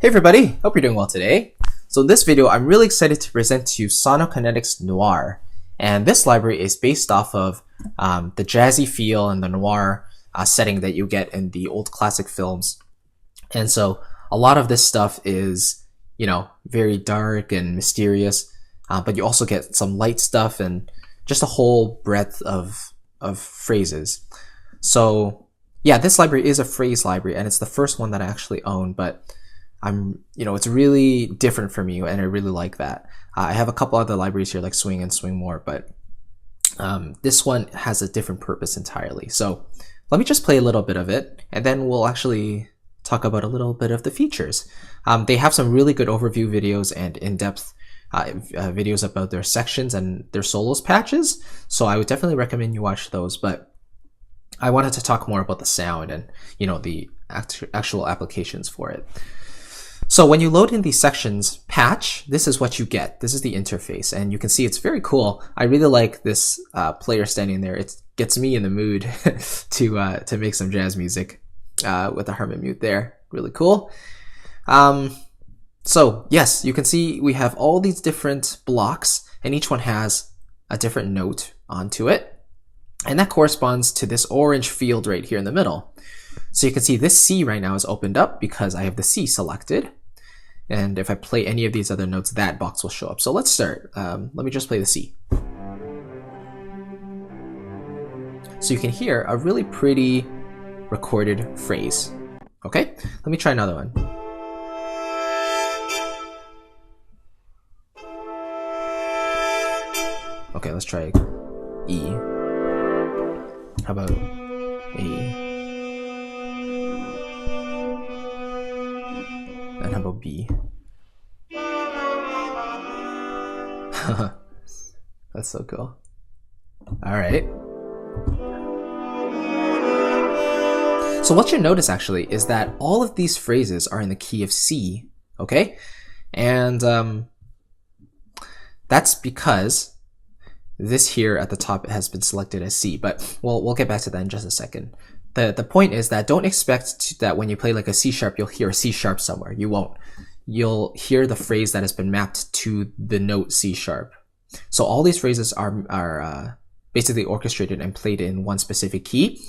Hey everybody, hope you're doing well today. So in this video, I'm really excited to present to you Sonokinetic's Noir. And this library is based off of the jazzy feel and the noir setting that you get in the old classic films. And so a lot of this stuff is, very dark and mysterious, but you also get some light stuff and just a whole breadth of phrases. So yeah, this library is a phrase library and it's the first one that I actually own, but it's really different for me and I really like that. I have a couple other libraries here like Swing and Swing More, but this one has a different purpose entirely. So let me just play a little bit of it and then we'll actually talk about a little bit of the features. They have some really good overview videos and in-depth videos about their sections and their solos patches. So I would definitely recommend you watch those, but I wanted to talk more about the sound and, the actual applications for it. So when you load in the sections patch, this is what you get. This is the interface, and you can see it's very cool. I really like this player standing there. It gets me in the mood to make some jazz music with the harmonic mute there. Really cool. So yes, you can see we have all these different blocks, and each one has a different note onto it, and that corresponds to this orange field right here in the middle. So you can see this C right now is opened up because I have the C selected. And if I play any of these other notes, that box will show up. So let's start. Let me just play the C. So you can hear a really pretty recorded phrase. Okay, let me try another one. Okay, let's try E. How about A? And how about B? That's so cool. All right. So what you notice actually is that all of these phrases are in the key of C, okay? And that's because this here at the top has been selected as C, but we'll get back to that in just a second. The point is that don't expect that when you play like a C sharp, you'll hear a C sharp somewhere. You won't. You'll hear the phrase that has been mapped to the note C sharp. So all these phrases are basically orchestrated and played in one specific key.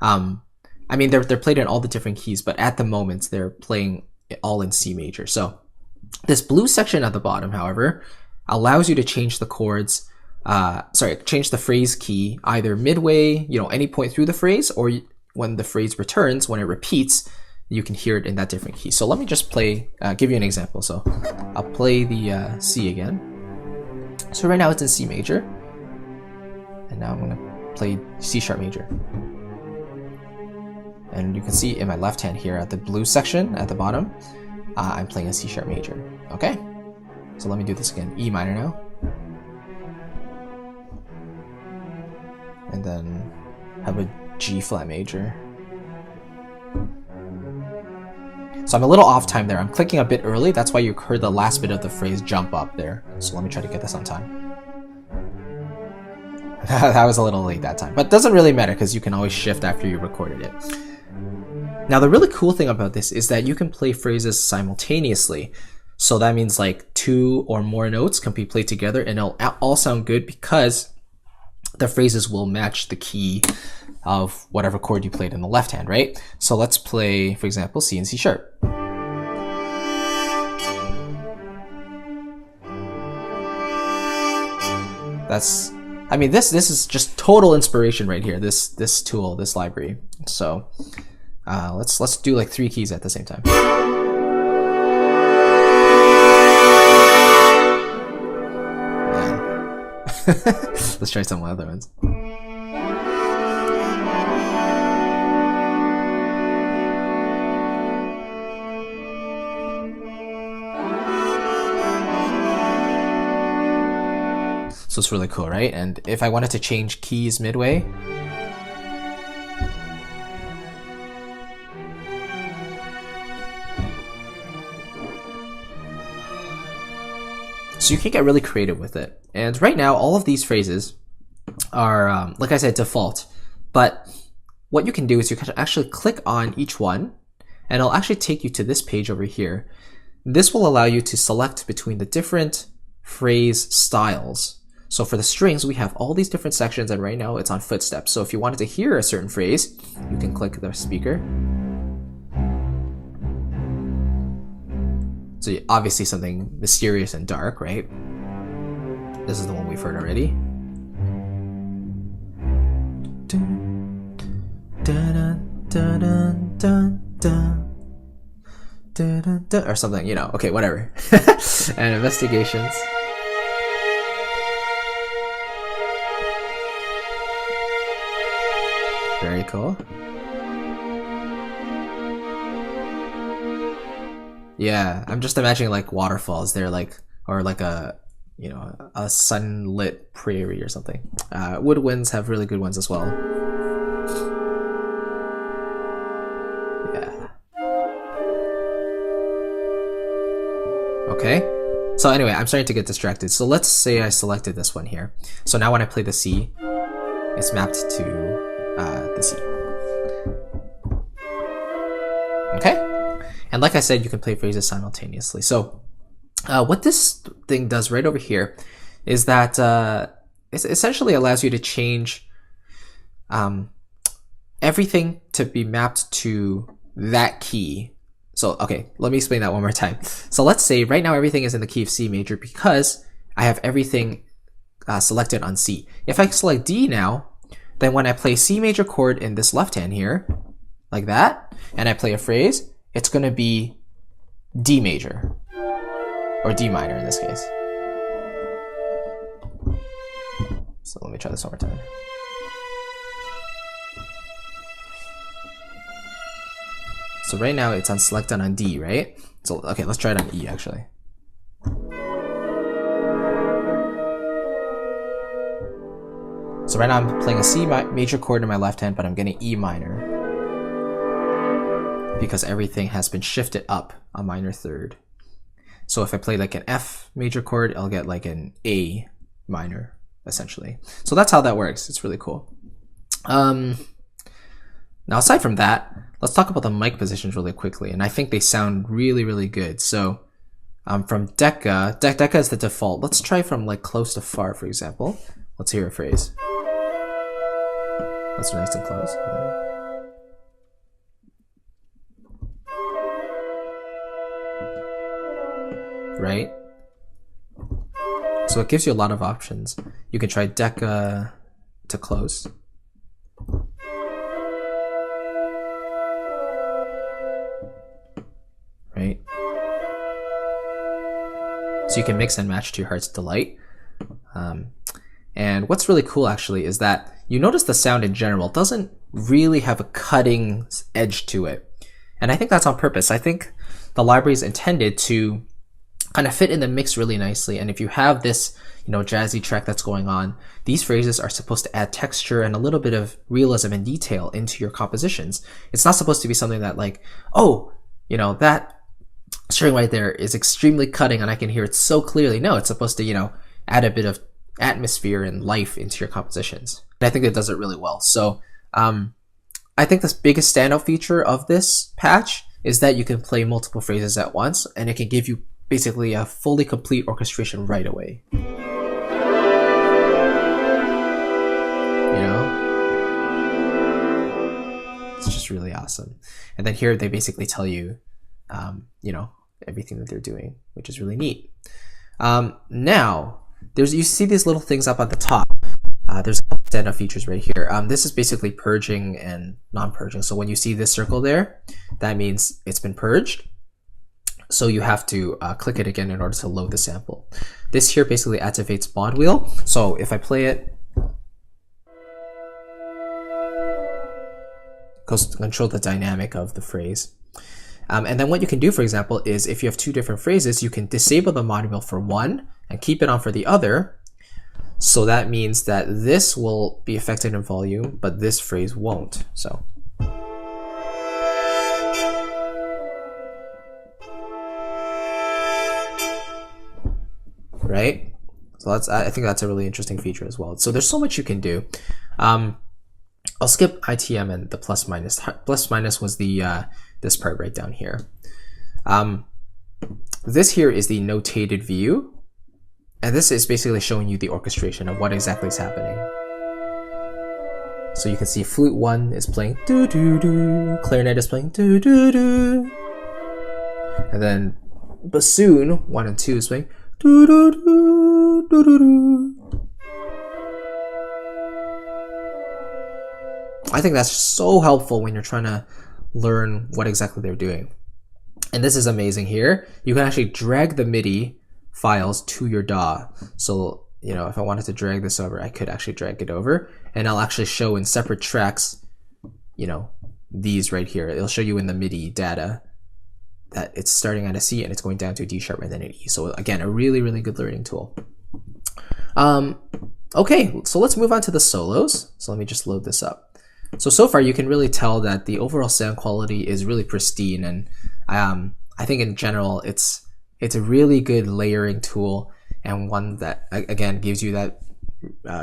They're played in all the different keys, but at the moment they're playing all in C major. So this blue section at the bottom, however, allows you to change the chords. Change the phrase key either midway, any point through the phrase, or when the phrase returns, when it repeats, you can hear it in that different key. So let me just give you an example. So I'll play the C again. So right now it's in C major. And now I'm gonna play C sharp major. And you can see in my left hand here at the blue section at the bottom, I'm playing a C sharp major. Okay? So let me do this again. E minor now. And then have a G flat major. So I'm a little off time there. I'm clicking a bit early. That's why you heard the last bit of the phrase jump up there. So let me try to get this on time. That was a little late that time, but it doesn't really matter because you can always shift after you recorded it. Now the really cool thing about this is that you can play phrases simultaneously. So that means like 2 or more notes can be played together and it'll all sound good because the phrases will match the key of whatever chord you played in the left hand, right? So let's play, for example, C and C sharp. This is just total inspiration right here, this tool, this library. So let's do like 3 keys at the same time. Let's try some other ones. So it's really cool, right? And if I wanted to change keys midway, so you can get really creative with it. And right now, all of these phrases are, like I said, default. But what you can do is you can actually click on each one, and it'll actually take you to this page over here. this will allow you to select between the different phrase styles. So for the strings, we have all these different sections, and right now it's on footsteps. So if you wanted to hear a certain phrase, you can click the speaker. So obviously something mysterious and dark, right? This is the one we've heard already. Or something, you know, okay, whatever. And investigations. Very cool. Yeah, I'm just imagining like waterfalls there, like, or like a, you know, a sunlit prairie or something. Woodwinds have really good ones as well. Yeah. Okay. So anyway, I'm starting to get distracted. So let's say I selected this one here. So now when I play the C, it's mapped to the C. Okay. And like I said, you can play phrases simultaneously. So what this thing does right over here is that it essentially allows you to change everything to be mapped to that key. So, okay, let me explain that one more time. So let's say right now everything is in the key of C major because I have everything selected on C. If I select D now, then when I play C major chord in this left hand here, like that, and I play a phrase, it's going to be D major, or D minor in this case. So let me try this one more time. So right now it's on selected on D, right? So okay, let's try it on E actually. So right now I'm playing a C major chord in my left hand, but I'm getting E minor because everything has been shifted up a minor third. So if I play like an F major chord, I'll get like an A minor, essentially. So that's how that works. It's really cool. Now aside from that, let's talk about the mic positions really quickly, and I think they sound really, really good. So from Decca is the default. Let's try from like close to far, for example. Let's hear a phrase. That's nice and close. Right? So it gives you a lot of options. You can try Decca to close. Right? So you can mix and match to your heart's delight. And what's really cool actually is that you notice the sound in general doesn't really have a cutting edge to it. And I think that's on purpose. I think the library is intended to kind of fit in the mix really nicely. And if you have this, you know, jazzy track that's going on, these phrases are supposed to add texture and a little bit of realism and detail into your compositions. It's not supposed to be something that like, oh, you know, that string right there is extremely cutting and I can hear it so clearly. No, it's supposed to, you know, add a bit of atmosphere and life into your compositions. And I think it does it really well. So I think the biggest standout feature of this patch is that you can play multiple phrases at once, and it can give you basically a fully complete orchestration right away. You know? It's just really awesome. And then here they basically tell you, you know, everything that they're doing, which is really neat. Now, you see these little things up at the top. There's standout features right here. This is basically purging and non-purging. So when you see this circle there, that means it's been purged. So you have to click it again in order to load the sample. This here basically activates mod wheel. So if I play it, goes to control the dynamic of the phrase. And then what you can do, for example, is if you have two different phrases, you can disable the mod wheel for one and keep it on for the other. So that means that this will be affected in volume, but this phrase won't. So. Right? So I think that's a really interesting feature as well. So there's so much you can do. I'll skip ITM and the plus minus. Plus minus was the this part right down here. This here is the Notated View, and this is basically showing you the orchestration of what exactly is happening. So you can see flute 1 is playing doo doo doo, clarinet is playing doo doo doo, and then bassoon 1 and 2 is playing doo doo doo doo doo doo. I think that's so helpful when you're trying to learn what exactly they're doing. And this is amazing here. You can actually drag the MIDI files to your DAW. So, you know, if I wanted to drag this over, I could actually drag it over, and I'll actually show in separate tracks, you know, these right here. It'll show you in the MIDI data that it's starting at a C and it's going down to a D sharp and then an E. So again, a really, really good learning tool. Okay, so let's move on to the solos. So let me just load this up. So far you can really tell that the overall sound quality is really pristine, and I think in general it's a really good layering tool, and one that again gives you that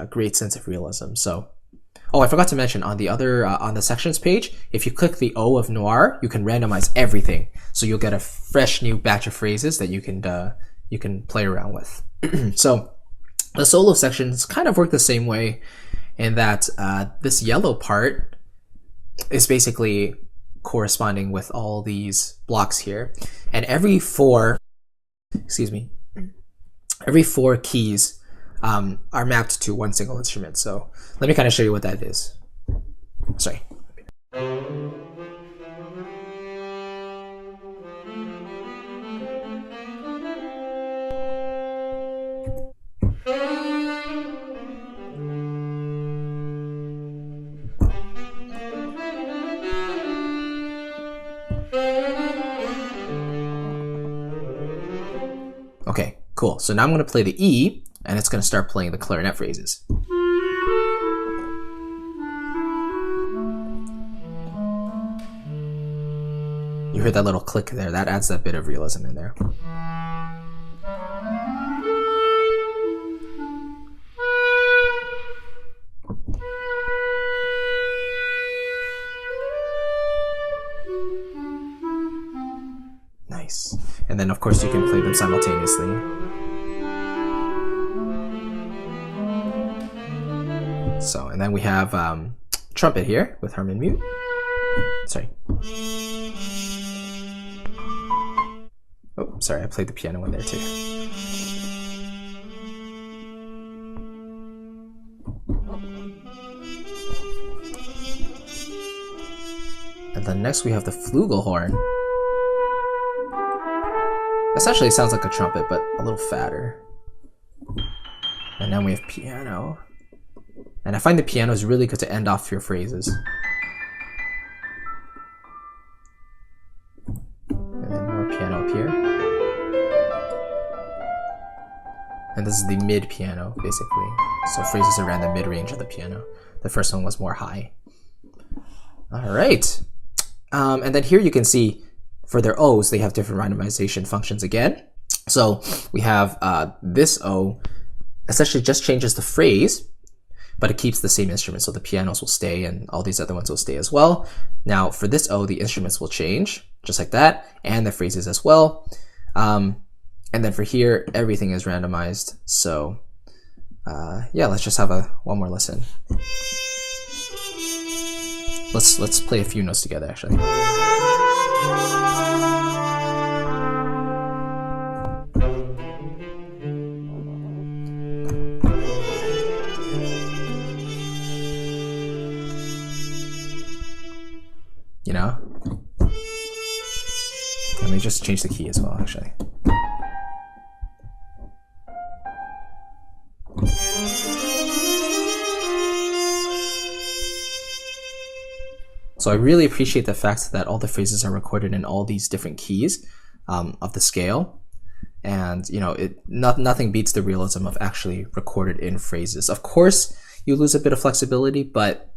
great sense of realism. So, oh, I forgot to mention on the other on the sections page, if you click the O of Noir, you can randomize everything, so you'll get a fresh new batch of phrases that you can play around with. So the solo sections kind of work the same way, in that this yellow part is basically corresponding with all these blocks here, and every four keys are mapped to one single instrument. So let me kind of show you what that is. Sorry. Okay, cool. So now I'm going to play the E, and it's going to start playing the clarinet phrases. You hear that little click there? That adds that bit of realism in there. Nice. And then of course you can play them simultaneously. So, and then we have trumpet here with harmon mute. Sorry. Oh, sorry, I played the piano in there too. And then next we have the Flugelhorn. Essentially it sounds like a trumpet, but a little fatter. And then we have piano. And I find the piano is really good to end off your phrases. And then more piano up here. And this is the mid piano, basically. So phrases around the mid range of the piano. The first one was more high. Alright. And then here you can see for their O's, they have different randomization functions again. So we have this O essentially just changes the phrase, but it keeps the same instrument. So the pianos will stay and all these other ones will stay as well. Now for this O, the instruments will change just like that, and the phrases as well. And then for here, everything is randomized. So yeah, let's just have one more listen. Let's play a few notes together actually. You know? Let me just change the key as well, actually. So I really appreciate the fact that all the phrases are recorded in all these different keys of the scale. And, you know, nothing beats the realism of actually recorded in phrases. Of course, you lose a bit of flexibility, but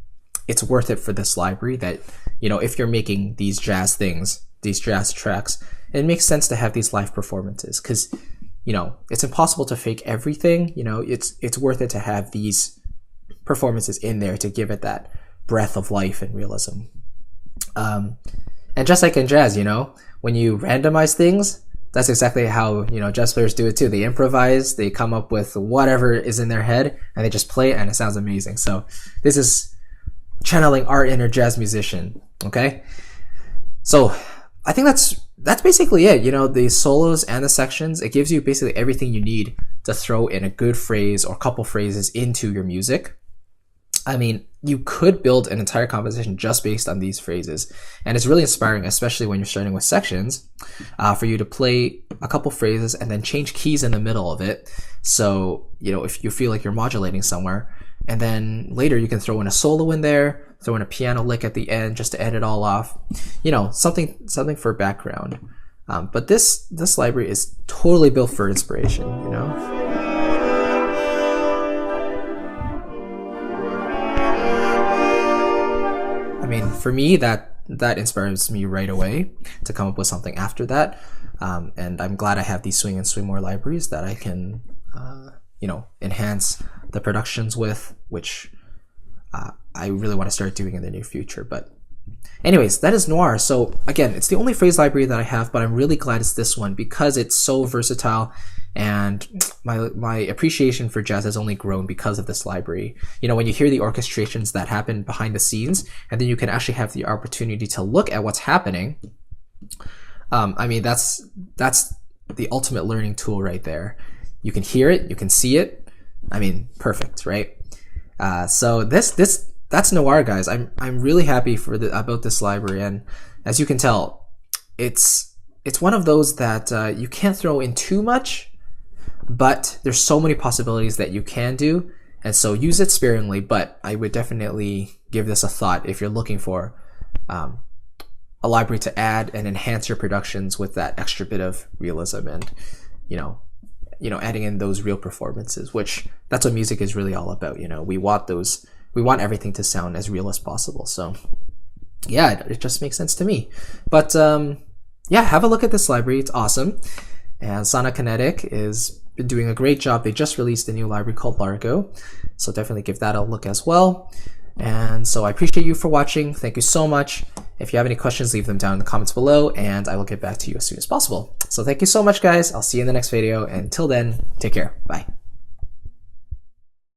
it's worth it for this library that, you know, if you're making these jazz things, these jazz tracks, it makes sense to have these live performances because, you know, it's impossible to fake everything. You know, it's worth it to have these performances in there to give it that breath of life and realism. And just like in jazz, you know, when you randomize things, that's exactly how, you know, jazz players do it too. They improvise, they come up with whatever is in their head, and they just play it, and it sounds amazing. So this is channeling our inner jazz musician. Okay, so I think that's basically it. You know, the solos and the sections, it gives you basically everything you need to throw in a good phrase or couple phrases into your music. I mean, you could build an entire composition just based on these phrases, and it's really inspiring, especially when you're starting with sections, for you to play a couple phrases and then change keys in the middle of it. So, you know, if you feel like you're modulating somewhere, and then later you can throw in a solo in there, throw in a piano lick at the end just to end it all off, you know, something for background. But this library is totally built for inspiration, you know. I mean, for me, that inspires me right away to come up with something after that. And I'm glad I have these swing and swing more libraries that I can, you know, enhance the productions with, which I really want to start doing in the near future. But anyways, that is Noir. So again, it's the only phrase library that I have, but I'm really glad it's this one because it's so versatile, and my appreciation for jazz has only grown because of this library. You know, when you hear the orchestrations that happen behind the scenes, and then you can actually have the opportunity to look at what's happening. I mean, that's the ultimate learning tool right there. You can hear it, you can see it. I mean, perfect, right? So that's Noir, guys. I'm really happy about this library, and as you can tell, it's one of those that you can't throw in too much, but there's so many possibilities that you can do, and so use it sparingly. But I would definitely give this a thought if you're looking for a library to add and enhance your productions with that extra bit of realism, and you know, adding in those real performances, which that's what music is really all about. You know, we want everything to sound as real as possible. So yeah, it just makes sense to me. But yeah, have a look at this library. It's awesome. And Sonokinetic is been doing a great job. They just released a new library called Largo, so definitely give that a look as well. And so I appreciate you for watching. Thank you so much. If you have any questions, leave them down in the comments below, and I will get back to you as soon as possible. So thank you so much, guys. I'll see you in the next video. And until then, take care. Bye.